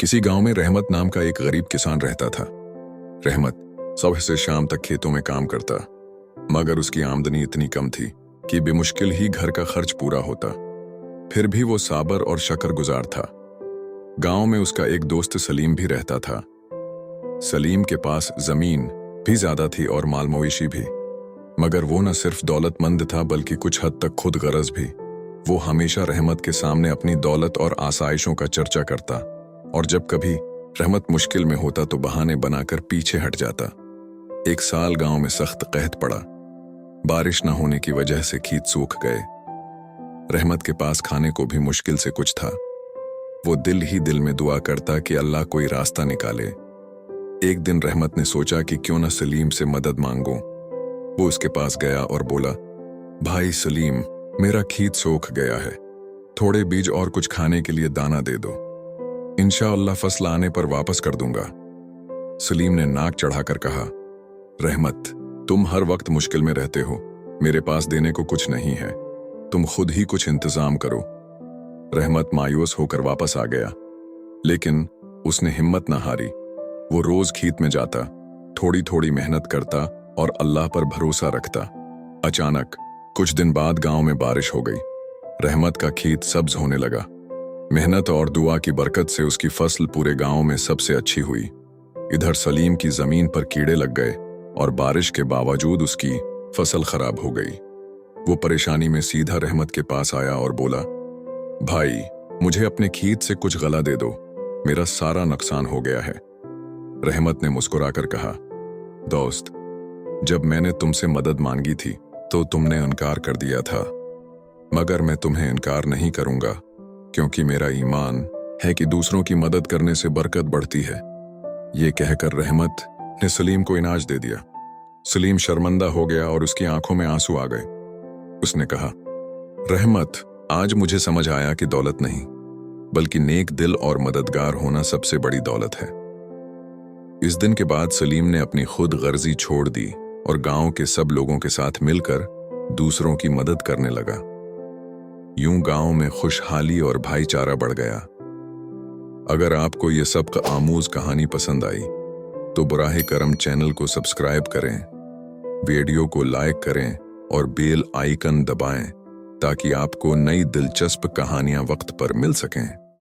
किसी गांव में रहमत नाम का एक गरीब किसान रहता था। रहमत सुबह से शाम तक खेतों में काम करता, मगर उसकी आमदनी इतनी कम थी कि बेमुश्किल ही घर का खर्च पूरा होता। फिर भी वो साबर और शकरगुजार था। गांव में उसका एक दोस्त सलीम भी रहता था। सलीम के पास जमीन भी ज्यादा थी और माल मवेशी भी, मगर वो न सिर्फ दौलतमंद था बल्कि कुछ हद तक खुद गरज भी। वो हमेशा रहमत के सामने अपनी दौलत और आसाइशों का चर्चा करता, और जब कभी रहमत मुश्किल में होता तो बहाने बनाकर पीछे हट जाता। एक साल गांव में सख्त कहत पड़ा। बारिश न होने की वजह से खेत सूख गए। रहमत के पास खाने को भी मुश्किल से कुछ था। वो दिल ही दिल में दुआ करता कि अल्लाह कोई रास्ता निकाले। एक दिन रहमत ने सोचा कि क्यों न सलीम से मदद मांगूं। वो उसके पास गया और बोला, भाई सलीम, मेरा खेत सूख गया है, थोड़े बीज और कुछ खाने के लिए दाना दे दो, इंशाअल्लाह फसल आने पर वापस कर दूंगा। सलीम ने नाक चढ़ाकर कहा, रहमत, तुम हर वक्त मुश्किल में रहते हो, मेरे पास देने को कुछ नहीं है, तुम खुद ही कुछ इंतजाम करो। रहमत मायूस होकर वापस आ गया, लेकिन उसने हिम्मत न हारी। वो रोज खेत में जाता, थोड़ी थोड़ी मेहनत करता और अल्लाह पर भरोसा रखता। अचानक कुछ दिन बाद गांव में बारिश हो गई। रहमत का खेत सब्ज होने लगा। मेहनत और दुआ की बरकत से उसकी फसल पूरे गांव में सबसे अच्छी हुई। इधर सलीम की जमीन पर कीड़े लग गए और बारिश के बावजूद उसकी फसल खराब हो गई। वो परेशानी में सीधा रहमत के पास आया और बोला, भाई, मुझे अपने खेत से कुछ गला दे दो, मेरा सारा नुकसान हो गया है। रहमत ने मुस्कुराकर कहा, दोस्त, जब मैंने तुमसे मदद मांगी थी तो तुमने इनकार कर दिया था, मगर मैं तुम्हें इनकार नहीं करूंगा, क्योंकि मेरा ईमान है कि दूसरों की मदद करने से बरकत बढ़ती है। ये कहकर रहमत ने सलीम को इनाज दे दिया। सलीम शर्मिंदा हो गया और उसकी आंखों में आंसू आ गए। उसने कहा, रहमत, आज मुझे समझ आया कि दौलत नहीं बल्कि नेक दिल और मददगार होना सबसे बड़ी दौलत है। इस दिन के बाद सलीम ने अपनी खुद गर्जी छोड़ दी और गांव के सब लोगों के साथ मिलकर दूसरों की मदद करने लगा। यूं गांव में खुशहाली और भाईचारा बढ़ गया। अगर आपको ये सबक आमूज कहानी पसंद आई तो बुराहे करम चैनल को सब्सक्राइब करें, वीडियो को लाइक करें और बेल आइकन दबाएं ताकि आपको नई दिलचस्प कहानियां वक्त पर मिल सकें।